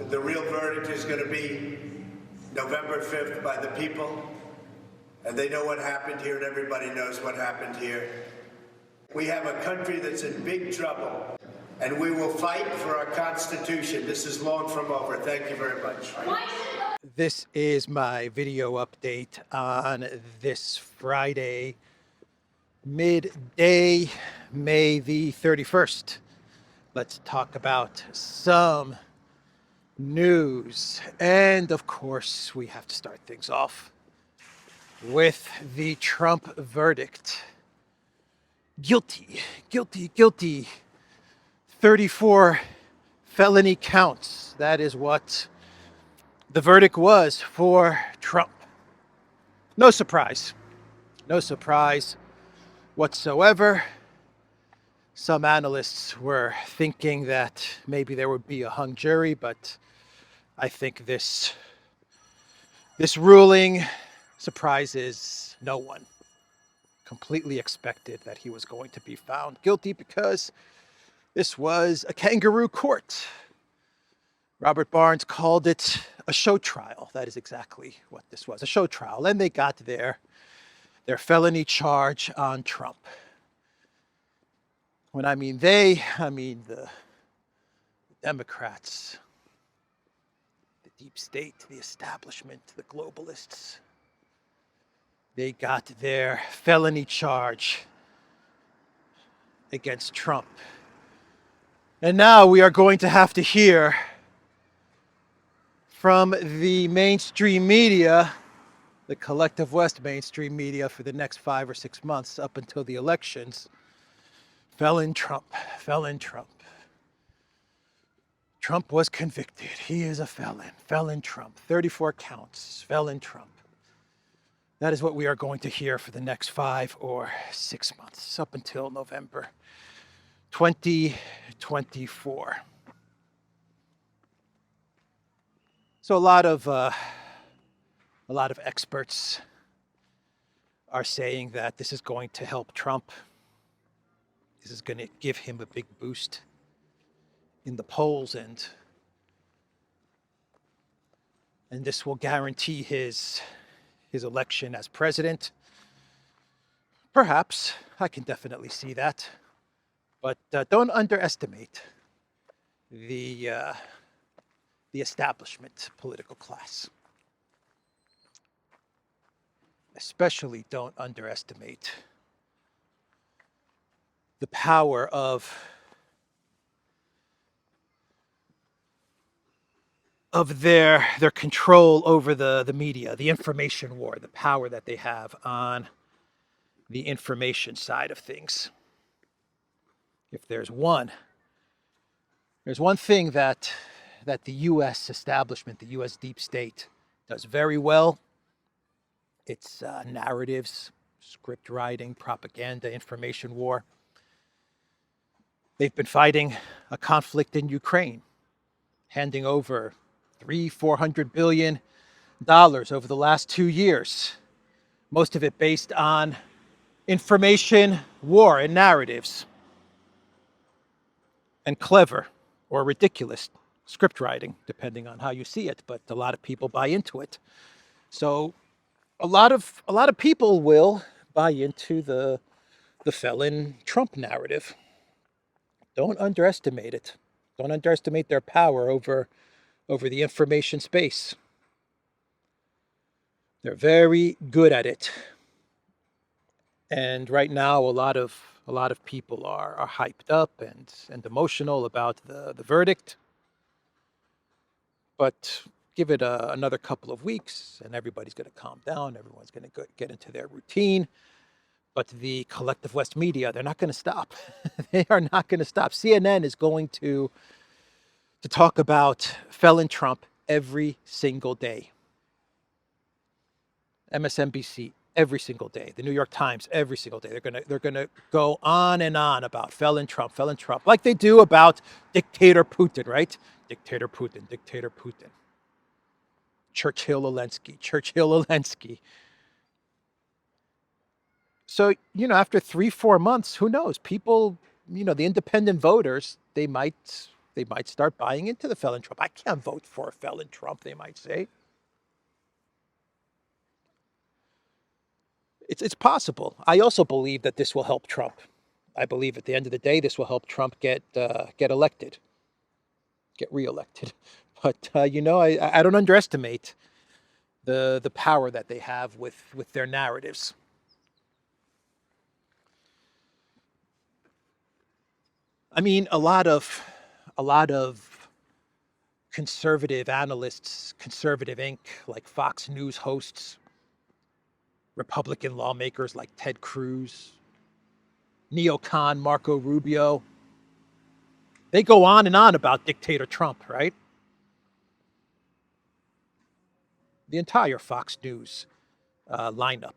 The real verdict is going to be November 5th by the people. And they know what happened here, and everybody knows what happened here. We have a country that's in big trouble, and we will fight for our Constitution. This is long from over. Thank you very much. This is my video update on this Friday, midday, May the 31st. Let's talk about some news. And of course, we have to start things off with the Trump verdict. Guilty, guilty, guilty. 34 felony counts. That is what the verdict was for Trump. No surprise. No surprise whatsoever. Some analysts were thinking that maybe there would be a hung jury, but I think this ruling surprises no one. Completely expected that he was going to be found guilty because this was a kangaroo court. Robert Barnes called it a show trial. That is exactly what this was, a show trial. And they got their felony charge on Trump. When I mean they, I mean the Democrats, the deep state, the establishment, the globalists. They got their felony charge against Trump. And now we are going to have to hear from the mainstream media, the collective West mainstream media, for the next 5 or 6 months up until the elections. Felon Trump, felon Trump. Trump was convicted. He is a felon. Felon Trump. 34 counts. Felon Trump. That is what we are going to hear for the next 5 or 6 months, up until November 2024. So a lot of experts are saying that this is going to help Trump. This is going to give him a big boost in the polls, and this will guarantee his election as president. Perhaps. I can definitely see that. But don't underestimate the establishment political class. Especially don't underestimate the power of their control over the media, the information war, the power that they have on the information side of things. If there's one thing that the U.S. establishment, the U.S. deep state does very well, it's narratives, script writing, propaganda, information war. They've been fighting a conflict in Ukraine, handing over $400 billion over the last 2 years. Most of it based on information war and narratives. And clever or ridiculous script writing, depending on how you see it, but a lot of people buy into it. So a lot of people will buy into the felon Trump narrative. Don't underestimate it. Don't underestimate their power over the information space. They're very good at it. And right now, a lot of people are hyped up and emotional about the verdict. But give it another couple of weeks, and everybody's going to calm down. Everyone's going to get into their routine. But the collective West media, they're not going to stop. They are not going to stop. CNN is going to talk about felon Trump every single day. MSNBC every single day. The New York Times every single day. They're gonna go on and on about felon Trump, like they do about dictator Putin, right? Dictator Putin. Churchill Elensky. So, after 3-4 months, who knows? People, the independent voters, they might They might start buying into the felon Trump. I can't vote for a felon Trump, they might say. It's possible. I also believe that this will help Trump. I believe at the end of the day, this will help Trump get elected, get reelected. But I don't underestimate the power that they have with their narratives. I mean, a lot of conservative analysts, conservative Inc., like Fox News hosts, Republican lawmakers like Ted Cruz, neocon Marco Rubio, they go on and on about dictator Trump, right? The entire Fox News lineup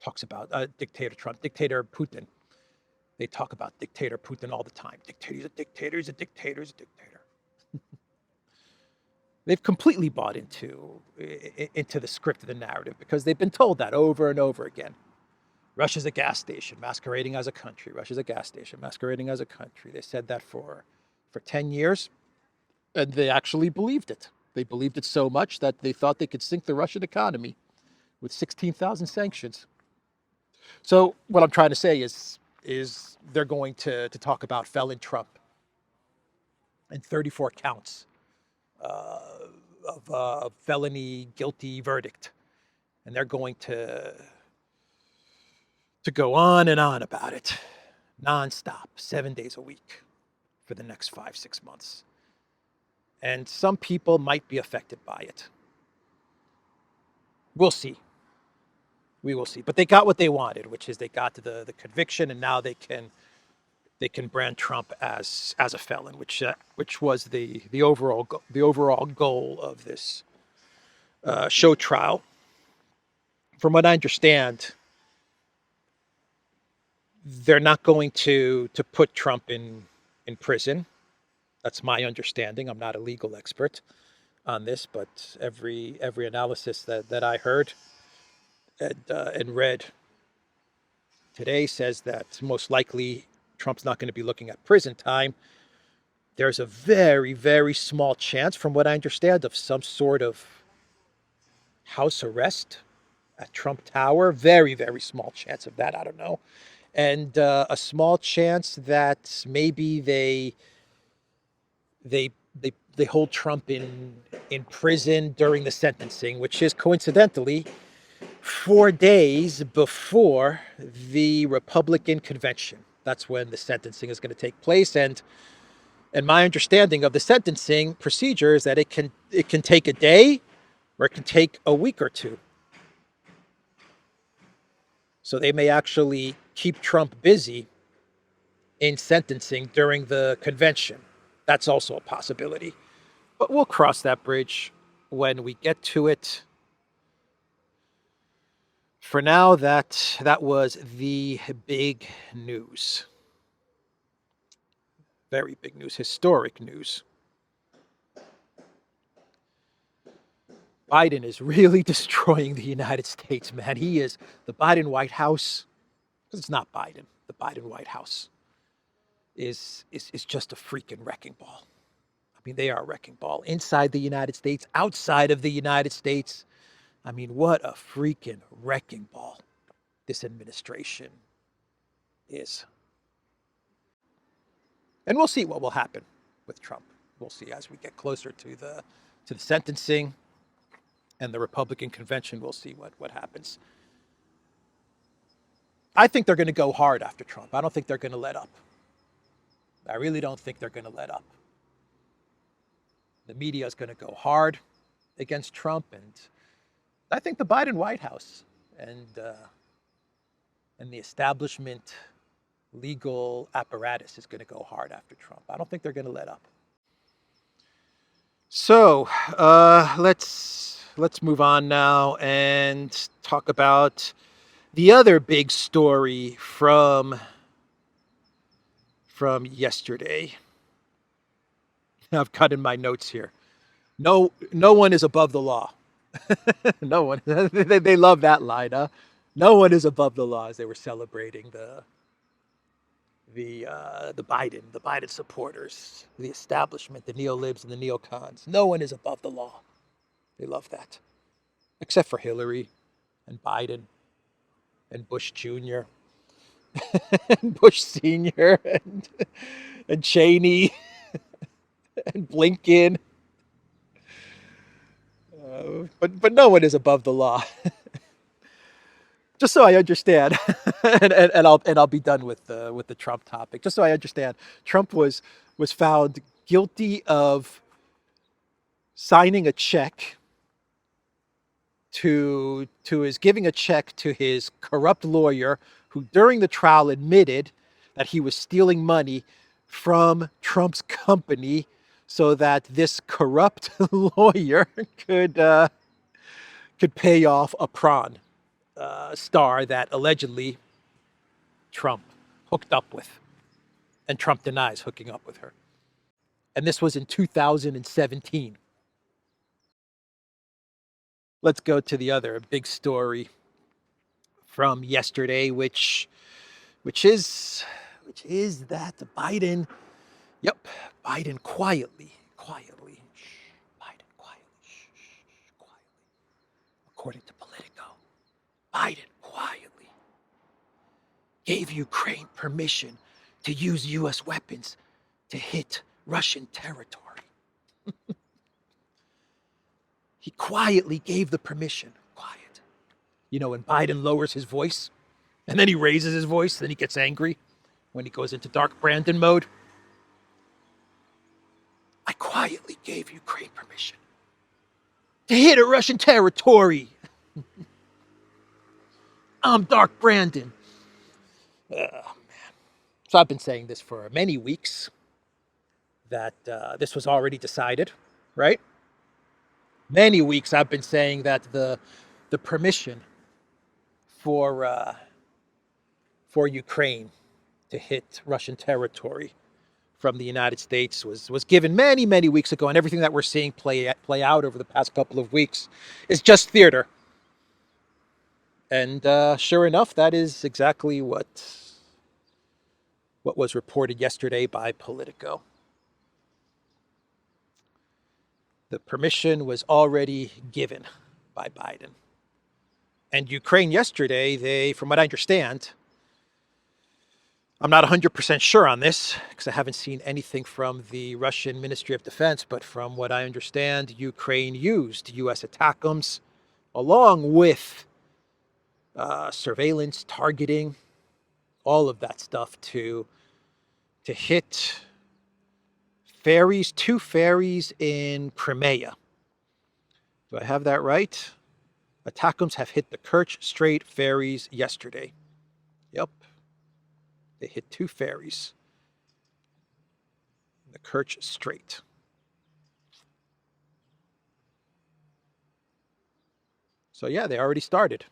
talks about dictator Trump, dictator Putin. They talk about dictator Putin all the time. He's a dictator, he's a dictator, he's a dictator. They've completely bought into the script of the narrative because they've been told that over and over again. Russia's a gas station masquerading as a country. Russia's a gas station masquerading as a country. They said that for 10 years, and they actually believed it. They believed it so much that they thought they could sink the Russian economy with 16,000 sanctions. So what I'm trying to say is they're going to talk about felon Trump and 34 counts of felony guilty verdict. And they're going to go on and on about it nonstop, 7 days a week for the next 5-6 months. And some people might be affected by it. We'll see. We will see. But they got what they wanted, which is they got to the conviction, and now they can brand Trump as a felon, which was the overall goal of this show trial. From what I understand, they're not going to put Trump in prison. That's my understanding. I'm not a legal expert on this, but every analysis that I heard and read today says that most likely Trump's not going to be looking at prison time. There's a very, very small chance, from what I understand, of some sort of house arrest at Trump Tower. Very, very small chance of that. I don't know. And a small chance that maybe they hold Trump in prison during the sentencing, which is coincidentally 4 days before the Republican convention. That's when the sentencing is going to take place. And my understanding of the sentencing procedure is that it can take a day or it can take a week or two. So they may actually keep Trump busy in sentencing during the convention. That's also a possibility. But we'll cross that bridge when we get to it. For now, that was the big news. Very big news, historic news. Biden is really destroying the United States, man. He is. The Biden White House, because it's not Biden, the Biden White House is just a freaking wrecking ball. I mean, they are a wrecking ball inside the United States, outside of the United States. I mean, what a freaking wrecking ball this administration is. And we'll see what will happen with Trump. We'll see as we get closer to the sentencing and the Republican convention. We'll see what happens. I think they're going to go hard after Trump. I don't think they're going to let up. I really don't think they're going to let up. The media is going to go hard against Trump, and I think the Biden White House and the establishment legal apparatus is going to go hard after Trump. I don't think they're going to let up. So let's move on now and talk about the other big story from yesterday. I've cut in my notes here. No one is above the law. No one. They love that line, huh? No one is above the law, as they were celebrating the Biden supporters, the establishment, the neolibs and the neocons. No one is above the law. They love that, except for Hillary and Biden and Bush Jr. and Bush Sr. and Cheney and Blinken. But no one is above the law. Just so I understand, and I'll be done with the Trump topic. Just so I understand, Trump was found guilty of signing a check to his giving a check to his corrupt lawyer, who during the trial admitted that he was stealing money from Trump's company, so that this corrupt lawyer could pay off a prawn star that allegedly Trump hooked up with, and Trump denies hooking up with her. And this was in 2017. Let's go to the other big story from yesterday, which is that Biden, Biden quietly, according to Politico, Biden quietly gave Ukraine permission to use U.S. weapons to hit Russian territory. He quietly gave the permission. Quiet. You know, when Biden lowers his voice, and then he raises his voice, then he gets angry when he goes into Dark Brandon mode. I quietly gave Ukraine permission to hit a Russian territory. I'm Dark Brandon. Oh, man. So I've been saying this for many weeks, that this was already decided, right? Many weeks I've been saying that the permission for Ukraine to hit Russian territory from the United States was given many weeks ago, and everything that we're seeing play out over the past couple of weeks is just theater. And sure enough, that is exactly what was reported yesterday by Politico. The permission was already given by Biden. And Ukraine yesterday, they, from what I understand, I'm not 100% sure on this because I haven't seen anything from the Russian Ministry of Defense, but from what I understand, Ukraine used U.S. ATACMS along with surveillance, targeting, all of that stuff to hit ferries, 2 ferries in Crimea. Do I have that right? ATACMS have hit the Kerch Strait ferries yesterday. Yep. They hit 2 ferries in the Kerch Strait. So yeah, they already started.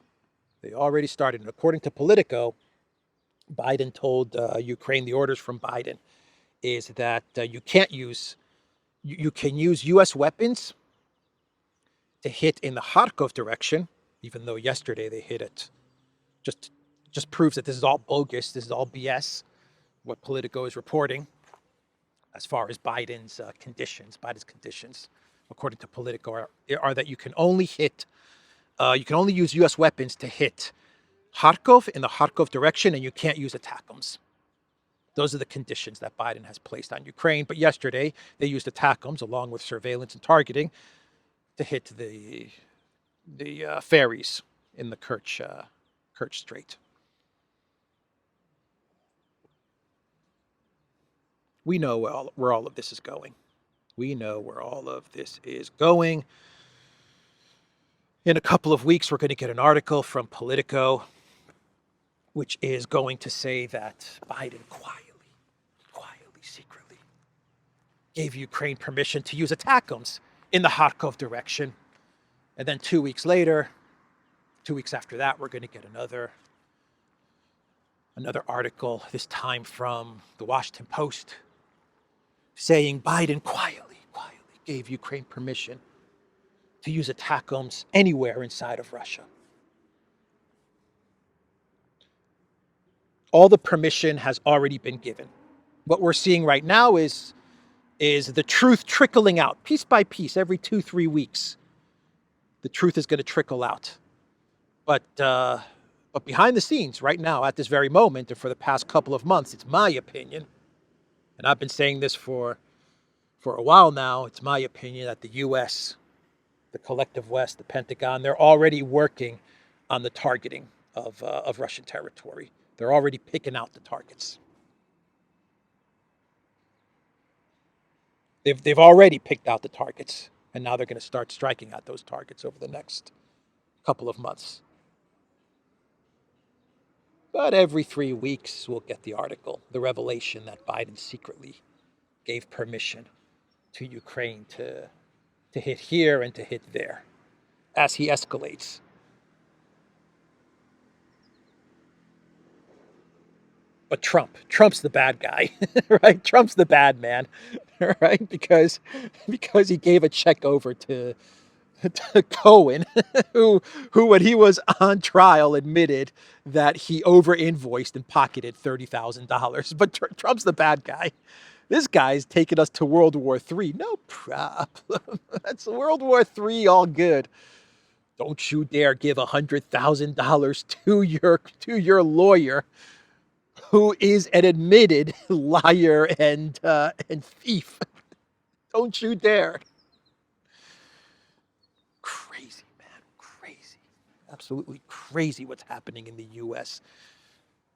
And according to Politico, Biden told Ukraine, the orders from Biden is that you can't use, you can use U.S. weapons to hit in the Kharkov direction, even though yesterday they hit it. Just proves that this is all bogus. This is all BS, what Politico is reporting as far as Biden's conditions. Biden's conditions, according to Politico, are that you can only use U.S. weapons to hit Kharkov in the Kharkov direction, and you can't use ATACMS. Those are the conditions that Biden has placed on Ukraine. But yesterday, they used ATACMS along with surveillance and targeting to hit the ferries in the Kerch Strait. We know where all of this is going. In a couple of weeks, we're going to get an article from Politico, which is going to say that Biden quietly, secretly gave Ukraine permission to use ATACMS in the Kharkov direction. And then 2 weeks later, 2 weeks after that, we're going to get another article, this time from the Washington Post, saying Biden quietly gave Ukraine permission to use ATACMS anywhere inside of Russia. All the permission has already been given. What we're seeing right now is the truth trickling out piece by piece every 2-3 weeks. The truth is going to trickle out. But behind the scenes right now at this very moment and for the past couple of months, it's my opinion, and I've been saying this for a while now, it's my opinion that the US, the collective West, the Pentagon, they're already working on the targeting of Russian territory. They're already picking out the targets. They've already picked out the targets, and now they're going to start striking at those targets over the next couple of months. But every 3 weeks, we'll get the article, the revelation that Biden secretly gave permission to Ukraine to hit here and to hit there as he escalates. But Trump's the bad guy, right? Trump's the bad man, right? Because he gave a check over to Cohen, who when he was on trial admitted that he over invoiced and pocketed $30,000. But Trump's the bad guy. This guy's taking us to World War III. No problem. That's World War III, all good. Don't you dare give $100,000 to your lawyer, who is an admitted liar and thief. Don't you dare. Crazy, man. Crazy. Absolutely crazy what's happening in the U.S.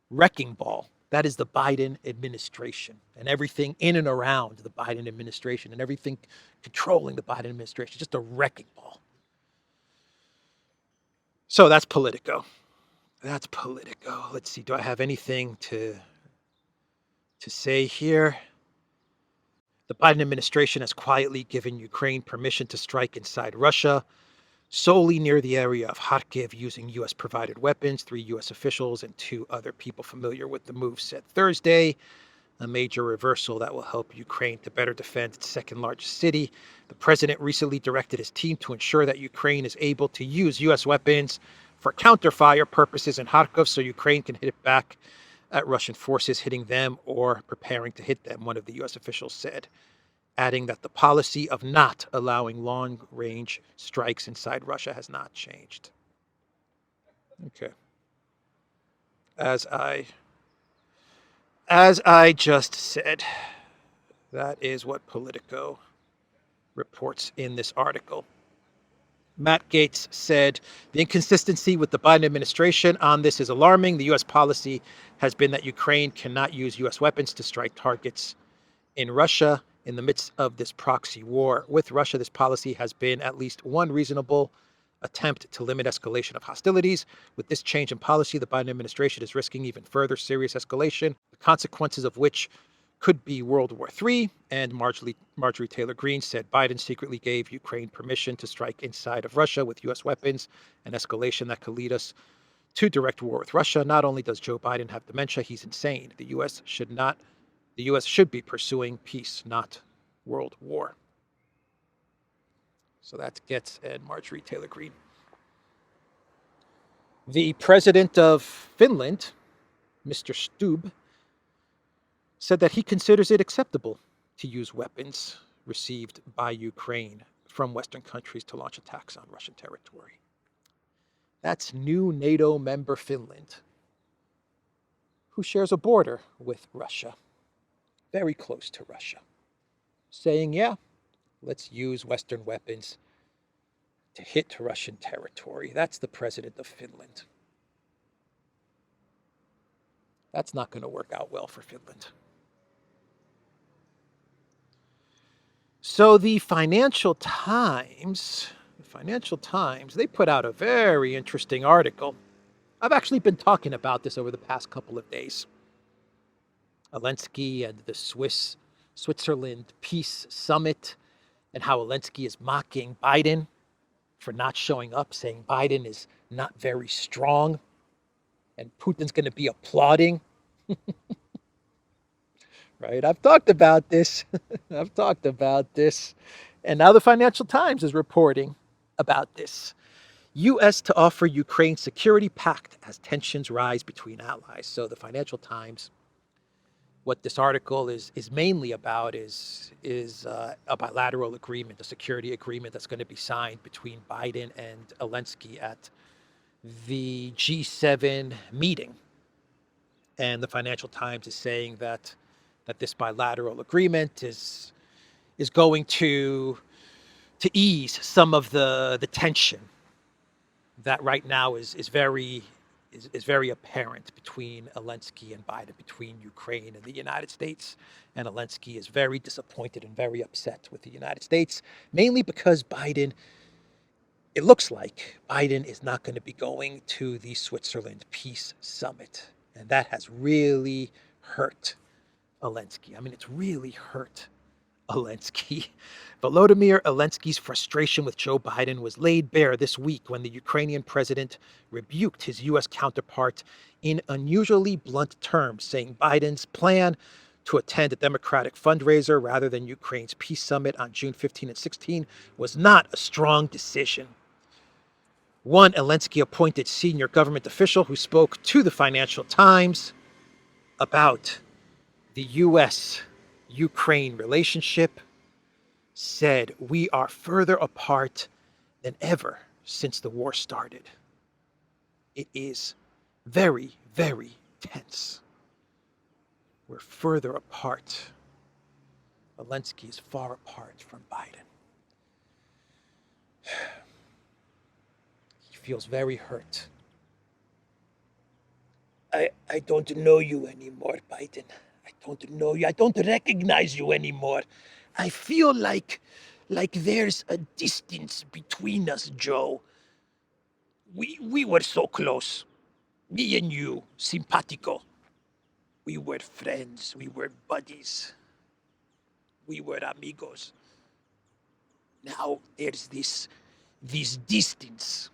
Wrecking ball. That is the Biden administration and everything in and around the Biden administration and everything controlling the Biden administration. Just a wrecking ball. So that's Politico. That's Politico. Let's see. Do I have anything to say here? The Biden administration has quietly given Ukraine permission to strike inside Russia, solely near the area of Kharkiv, using U.S.-provided weapons. 3 U.S. officials and 2 other people familiar with the move said Thursday. A major reversal that will help Ukraine to better defend its second-largest city. The president recently directed his team to ensure that Ukraine is able to use U.S. weapons for counterfire purposes in Kharkiv, so Ukraine can hit it back at Russian forces hitting them or preparing to hit them, one of the U.S. officials said, adding that the policy of not allowing long-range strikes inside Russia has not changed. Okay. As I just said, that is what Politico reports in this article. Matt Gaetz said, the inconsistency with the Biden administration on this is alarming. The U.S. policy has been that Ukraine cannot use U.S. weapons to strike targets in Russia in the midst of this proxy war. With Russia, this policy has been at least one reasonable attempt to limit escalation of hostilities. With this change in policy, the Biden administration is risking even further serious escalation, the consequences of which could be World War III. And Marjorie Taylor Greene said Biden secretly gave Ukraine permission to strike inside of Russia with U.S. weapons, an escalation that could lead us to direct war with Russia. Not only does Joe Biden have dementia, he's insane. The U.S. should be pursuing peace, not world war. So that's Gaetz and Marjorie Taylor Greene. The president of Finland, Mr. Stubb, said that he considers it acceptable to use weapons received by Ukraine from Western countries to launch attacks on Russian territory. That's new NATO member Finland, who shares a border with Russia, very close to Russia, saying, yeah, let's use Western weapons to hit Russian territory. That's the president of Finland. That's not going to work out well for Finland. So the Financial Times, they put out a very interesting article. I've actually been talking about this over the past couple of days. Elensky and the Switzerland Peace Summit, and how Elensky is mocking Biden for not showing up, saying Biden is not very strong, and Putin's going to be applauding. Right? I've talked about this. And now the Financial Times is reporting about this. U.S. to offer Ukraine security pact as tensions rise between allies. So the Financial Times, what this article is mainly about is a bilateral agreement, a security agreement that's going to be signed between Biden and Elensky at the G7 meeting. And the Financial Times is saying that this bilateral agreement is going to ease some of the tension that right now is very apparent between Elensky and Biden, between Ukraine and the United States. And Elensky is very disappointed and very upset with the United States, mainly because it looks like Biden is not going to be going to the Switzerland Peace Summit. And that has really hurt Elensky. I mean, it's really hurt Elensky. Volodymyr Zelensky's frustration with Joe Biden was laid bare this week when the Ukrainian president rebuked his U.S. counterpart in unusually blunt terms, saying Biden's plan to attend a Democratic fundraiser rather than Ukraine's peace summit on June 15 and 16 was not a strong decision. One Zelensky-appointed senior government official who spoke to the Financial Times about the U.S.-Ukraine relationship said, "We are further apart than ever since the war started. It is very, very tense. We're further apart." Zelensky is far apart from Biden. He feels very hurt. I don't know you anymore, Biden. I don't know you. I don't recognize you anymore. I feel like there's a distance between us, Joe. We were so close. Me and you, simpatico. We were friends. We were buddies. We were amigos. Now there's this distance.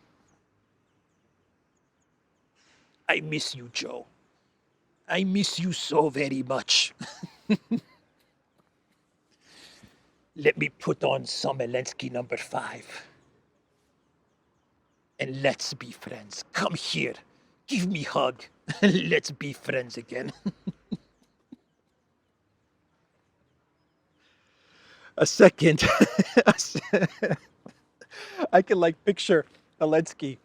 I miss you, Joe. I miss you so very much. Let me put on some Elensky number 5. And let's be friends. Come here. Give me a hug. Let's be friends again. A second. I can picture Elensky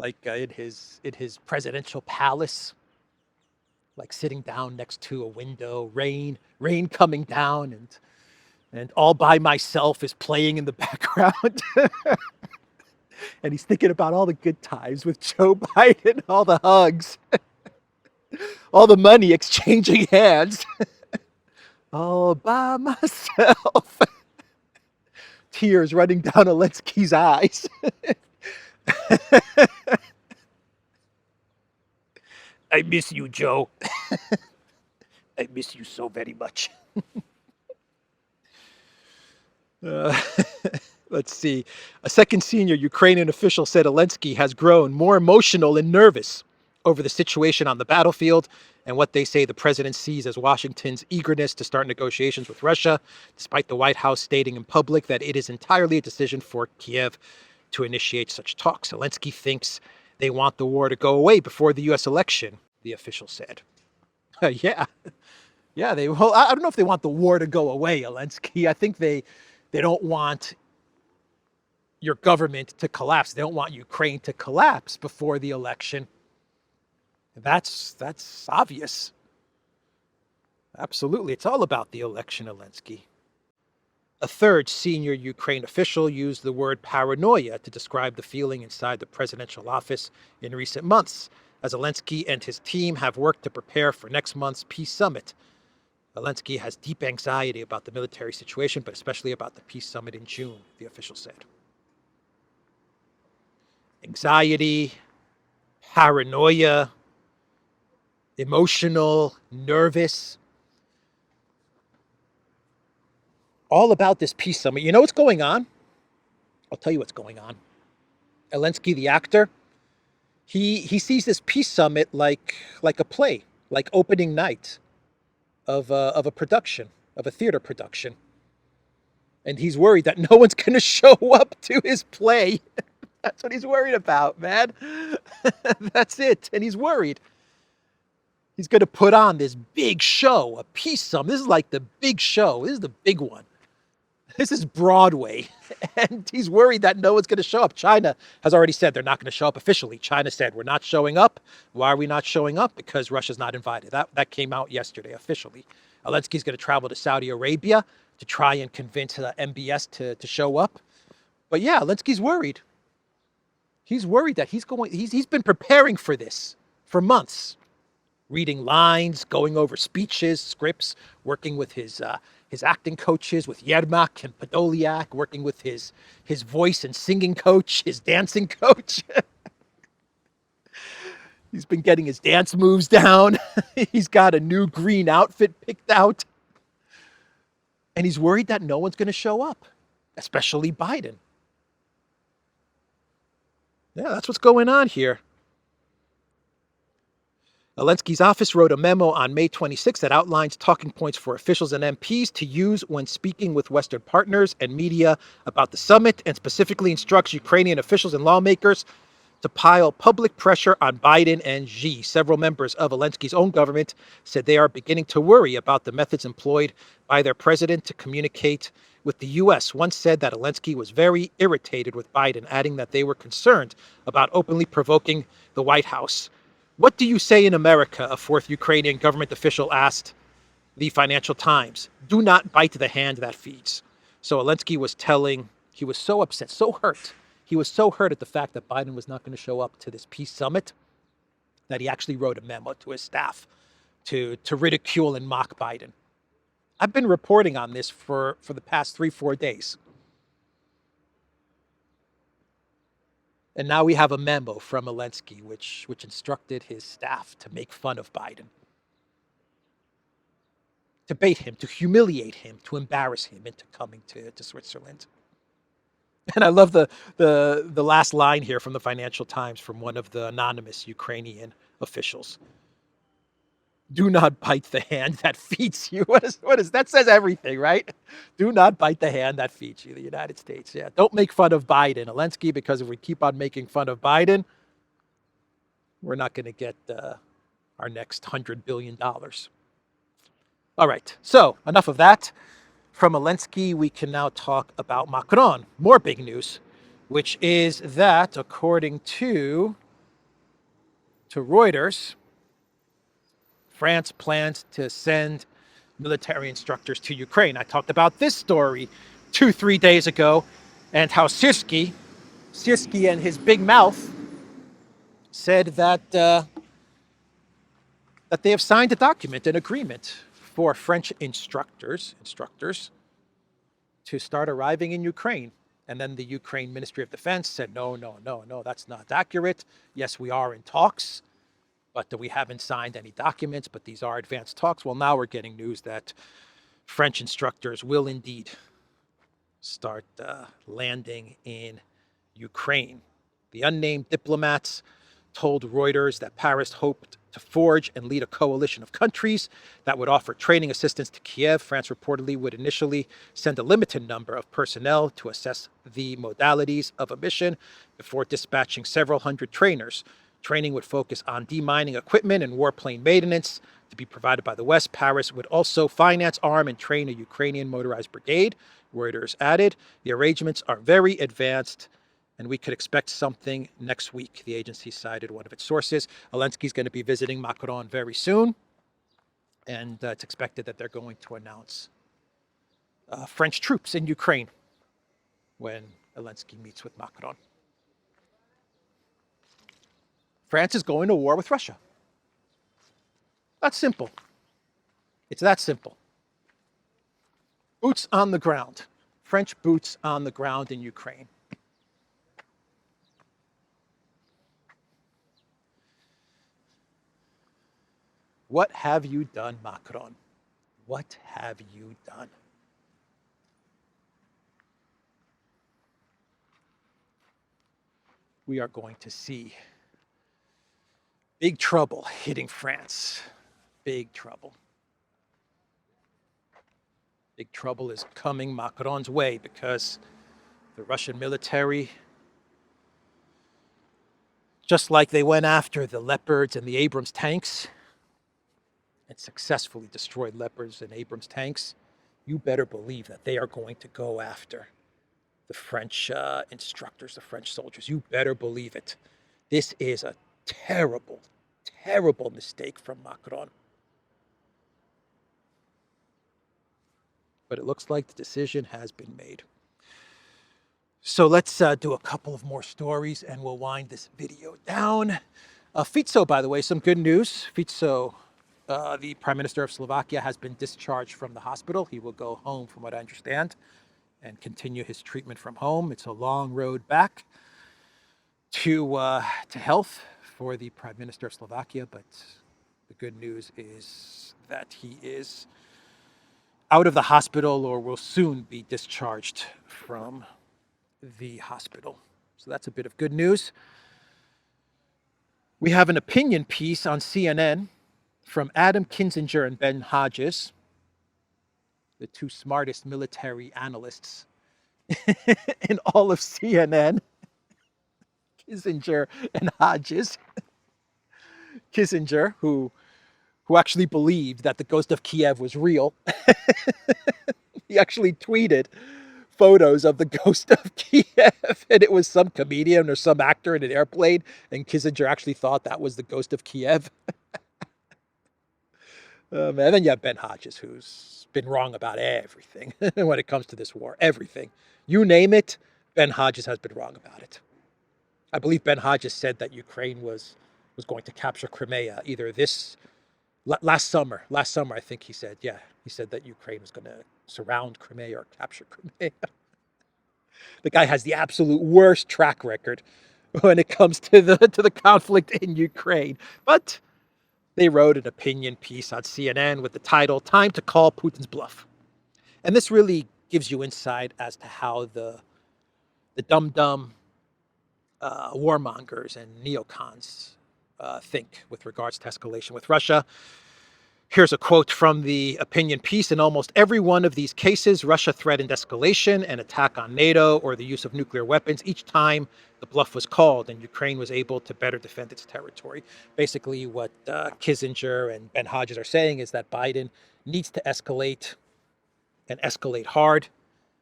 in his presidential palace, sitting down next to a window, rain coming down, and All By Myself is playing in the background. And he's thinking about all the good times with Joe Biden, all the hugs, all the money exchanging hands. All by myself. Tears running down Zelensky's eyes. I miss you, Joe. I miss you so very much. Let's see. A second senior Ukrainian official said Zelensky has grown more emotional and nervous over the situation on the battlefield and what they say the president sees as Washington's eagerness to start negotiations with Russia, despite the White House stating in public that it is entirely a decision for Kiev to initiate such talks. Zelensky thinks they want the war to go away before the U.S. election, the official said. Yeah, I don't know if they want the war to go away, Zelensky. I think they don't want your government to collapse. They don't want Ukraine to collapse before the election. That's obvious. Absolutely. It's all about the election, Elensky. A third senior Ukraine official used the word paranoia to describe the feeling inside the presidential office in recent months, as Zelensky and his team have worked to prepare for next month's peace summit. Zelensky has deep anxiety about the military situation, but especially about the peace summit in June, the official said. Anxiety, paranoia, emotional, nervous. All about this peace summit. You know what's going on? I'll tell you what's going on. Elensky, the actor, he sees this peace summit like a play, like opening night of a production, of a theater production. And he's worried that no one's going to show up to his play. That's what he's worried about, man. That's it. And he's worried. He's going to put on this big show, a peace summit. This is like the big show. This is the big one. This is Broadway. And he's worried that no one's going to show up. China has already said they're not going to show up officially. China said, we're not showing up. Why are we not showing up? Because Russia's not invited. That came out yesterday officially. Elensky's going to travel to Saudi Arabia to try and convince MBS to show up. But yeah, Elensky's worried. He's worried that he's been preparing for this for months. Reading lines, going over speeches, scripts, working with his acting coaches, with Yermak and Podolyak, working with his voice and singing coach, his dancing coach. He's been getting his dance moves down. He's got a new green outfit picked out. And he's worried that no one's going to show up, especially Biden. Yeah, that's what's going on here. Elensky's office wrote a memo on May 26 that outlines talking points for officials and MPs to use when speaking with Western partners and media about the summit, and specifically instructs Ukrainian officials and lawmakers to pile public pressure on Biden and Xi. Several members of Elensky's own government said they are beginning to worry about the methods employed by their president to communicate with the U.S. One said that Zelensky was very irritated with Biden, adding that they were concerned about openly provoking the White House. What do you say in America? A fourth Ukrainian government official asked the Financial Times. Do not bite the hand that feeds. So Elensky was he was so upset, so hurt. He was so hurt at the fact that Biden was not going to show up to this peace summit that he actually wrote a memo to his staff to ridicule and mock Biden. I've been reporting on this for the past 3-4 days. And now we have a memo from Elensky, which instructed his staff to make fun of Biden, to bait him, to humiliate him, to embarrass him into coming to Switzerland. And I love the last line here from the Financial Times from one of the anonymous Ukrainian officials. Do not bite the hand that feeds you. What is that? Says everything, right? Do not bite the hand that feeds you, the United States. Yeah. Don't make fun of Biden, Elensky, because if we keep on making fun of Biden, we're not going to get our next $100 billion. All right. So enough of that. From Elensky, we can now talk about Macron. More big news, which is that, according to Reuters, France plans to send military instructors to Ukraine. I talked about this story 2-3 days ago, and how Sirski and his big mouth said that they have signed a document, an agreement for French instructors to start arriving in Ukraine. And then the Ukraine Ministry of Defense said, no, that's not accurate. Yes, we are in talks, but we haven't signed any documents, but these are advanced talks. Well, now we're getting news that French instructors will indeed start landing in Ukraine. The unnamed diplomats told Reuters that Paris hoped to forge and lead a coalition of countries that would offer training assistance to Kiev. France reportedly would initially send a limited number of personnel to assess the modalities of a mission before dispatching several hundred trainers. Training would focus on demining equipment and warplane maintenance to be provided by the West. Paris would also finance, arm, and train a Ukrainian motorized brigade. Reuters added, the arrangements are very advanced, and we could expect something next week. The agency cited one of its sources. Elensky's going to be visiting Macron very soon, and it's expected that they're going to announce French troops in Ukraine when Elensky meets with Macron. France is going to war with Russia. That's simple. It's that simple. Boots on the ground. French boots on the ground in Ukraine. What have you done, Macron? What have you done? We are going to see big trouble hitting France. Big trouble. Big trouble is coming Macron's way because the Russian military Just like they went after the Leopards and the Abrams tanks and successfully destroyed Leopards and Abrams tanks, you better believe that they are going to go after the French instructors, the French soldiers. You better believe it. This is a terrible, terrible mistake from Macron. But it looks like the decision has been made. So let's do a couple of more stories and we'll wind this video down. Fico, by the way, some good news. Fico, the Prime Minister of Slovakia, has been discharged from the hospital. He will go home, from what I understand, and continue his treatment from home. It's a long road back to health for the Prime Minister of Slovakia, but the good news is that he is out of the hospital or will soon be discharged from the hospital. So that's a bit of good news. We have an opinion piece on CNN from Adam Kinzinger and Ben Hodges, the two smartest military analysts in all of CNN. Kissinger and Hodges. Kissinger, who actually believed that the ghost of Kiev was real. He actually tweeted photos of the ghost of Kiev, and it was some comedian or some actor in an airplane, and Kissinger actually thought that was the ghost of Kiev. And then you have Ben Hodges, who's been wrong about everything when it comes to this war. Everything. You name it, Ben Hodges has been wrong about it. I believe Ben Hodges said that Ukraine was going to capture Crimea either last summer. Last summer, I think he said, he said that Ukraine was going to surround Crimea or capture Crimea. The guy has the absolute worst track record when it comes to the conflict in Ukraine. But they wrote an opinion piece on CNN with the title, "Time to Call Putin's Bluff." And this really gives you insight as to how the dumb warmongers and neocons think with regards to escalation with Russia. Here's a quote from the opinion piece. "In almost every one of these cases, Russia threatened escalation, an attack on NATO, or the use of nuclear weapons. Each time the bluff was called and Ukraine was able to better defend its territory." Basically, what Kissinger and Ben Hodges are saying is that Biden needs to escalate and escalate hard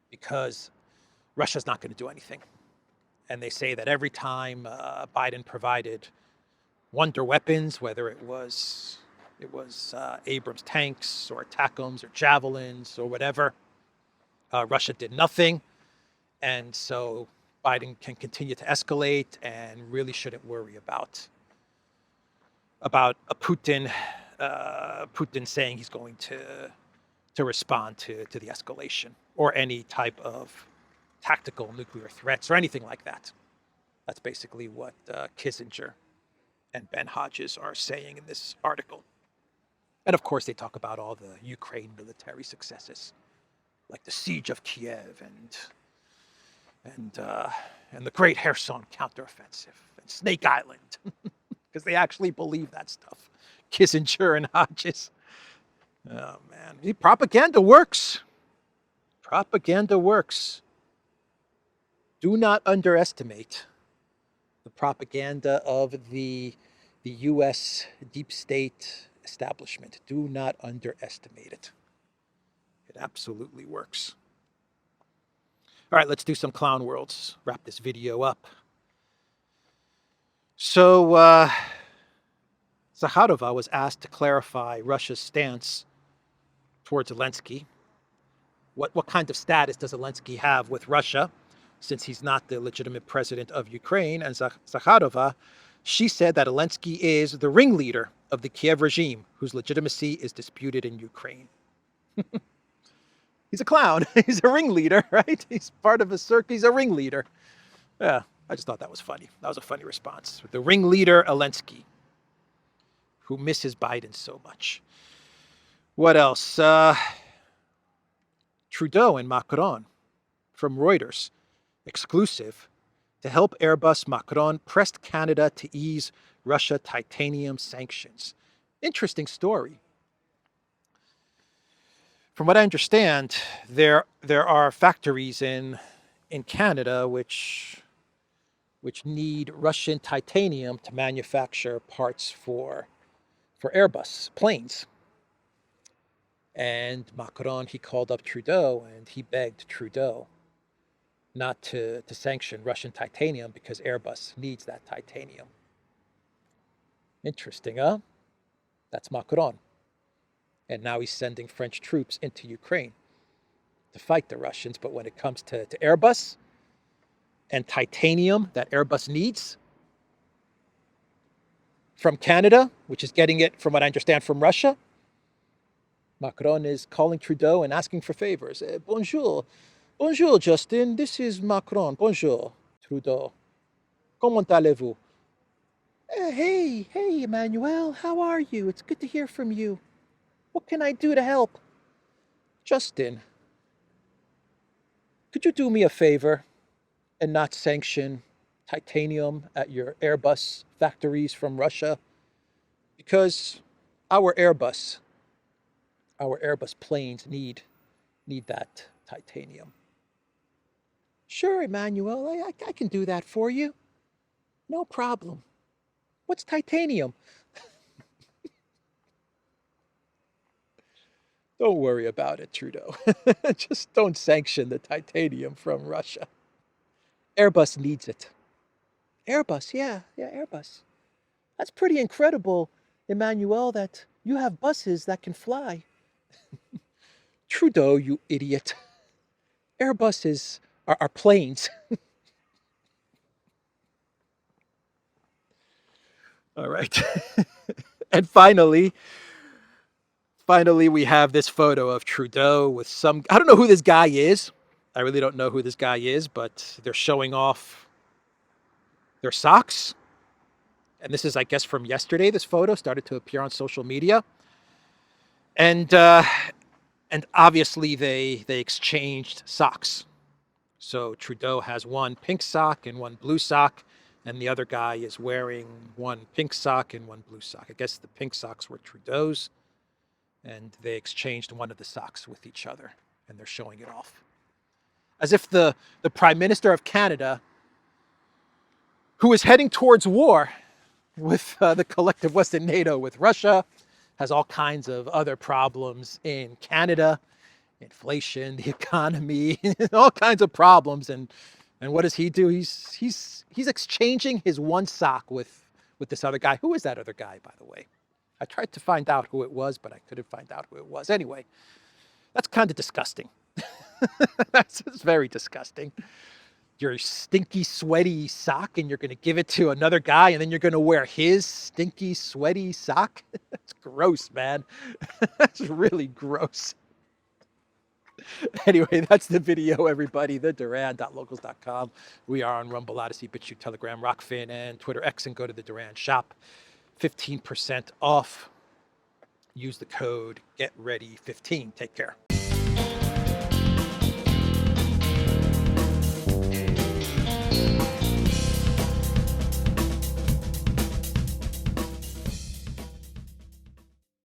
because Russia's not going to do anything. And they say that every time Biden provided wonder weapons, whether it was Abrams tanks or ATACMS or Javelins or whatever, Russia did nothing. And so Biden can continue to escalate and really shouldn't worry about a Putin saying he's going to respond to the escalation or any type of tactical nuclear threats or anything like that. That's basically what Kissinger and Ben Hodges are saying in this article. And of course, they talk about all the Ukraine military successes, like the siege of Kiev and the Great Kherson counteroffensive and Snake Island, because they actually believe that stuff. Kissinger and Hodges. Oh man, the propaganda works. Propaganda works. Do not underestimate the propaganda of the U.S. deep state establishment. Do not underestimate it. It absolutely works. All right, let's do some clown worlds. Wrap this video up. So, Zakharova was asked to clarify Russia's stance towards Zelenskyy. What kind of status does Zelenskyy have with Russia, since he's not the legitimate president of Ukraine? And Zakharova, she said that Elensky is the ringleader of the Kiev regime, whose legitimacy is disputed in Ukraine. He's a clown. He's a ringleader, right? He's part of a circle. He's a ringleader. Yeah, I just thought that was funny. That was a funny response. The ringleader, Elensky, who misses Biden so much. What else? Trudeau and Macron from Reuters, exclusive. To help Airbus, Macron pressed Canada to ease Russia titanium sanctions. Interesting story. From what I understand, there are factories in Canada which which need Russian titanium to manufacture parts for Airbus planes. And Macron, he called up Trudeau and he begged Trudeau not to sanction Russian titanium because Airbus needs that titanium. Interesting, huh? That's Macron. And now he's sending French troops into Ukraine to fight the Russians. But when it comes to Airbus and titanium that Airbus needs from Canada, which is getting it, from what I understand, from Russia, Macron is calling Trudeau and asking for favors. Bonjour. Bonjour, Justin. This is Macron. Bonjour, Trudeau. Comment allez-vous? Hey, Emmanuel. How are you? It's good to hear from you. What can I do to help? Justin, could you do me a favor and not sanction titanium at your Airbus factories from Russia? Because our Airbus planes need that titanium. Sure, Emmanuel, I can do that for you. No problem. What's titanium? Don't worry about it, Trudeau. Just don't sanction the titanium from Russia. Airbus needs it. Airbus, yeah, Airbus. That's pretty incredible, Emmanuel, that you have buses that can fly. Trudeau, you idiot. Airbuses are planes. All right. And finally, we have this photo of Trudeau with some, I don't know who this guy is. I really don't know who this guy is, but they're showing off their socks. And this is, I guess, from yesterday. This photo started to appear on social media. And obviously they exchanged socks. So Trudeau has one pink sock and one blue sock, and the other guy is wearing one pink sock and one blue sock. I guess the pink socks were Trudeau's, and they exchanged one of the socks with each other, and they're showing it off. As if the Prime Minister of Canada, who is heading towards war with the collective Western NATO with Russia, has all kinds of other problems in Canada, inflation, the economy, all kinds of problems. And what does he do? He's exchanging his one sock with this other guy. Who is that other guy, by the way? I tried to find out who it was, but I couldn't find out who it was. Anyway, that's kind of disgusting. That's very disgusting. Your stinky, sweaty sock, and you're going to give it to another guy, and then you're going to wear his stinky, sweaty sock? That's gross, man. That's really gross. Anyway, that's the video, everybody. The Duran.locals.com. We are on Rumble, ODYSEE, BitChute, Telegram, Rockfin, and Twitter X, and go to the Duran shop. 15% off. Use the code GetReady15. Take care.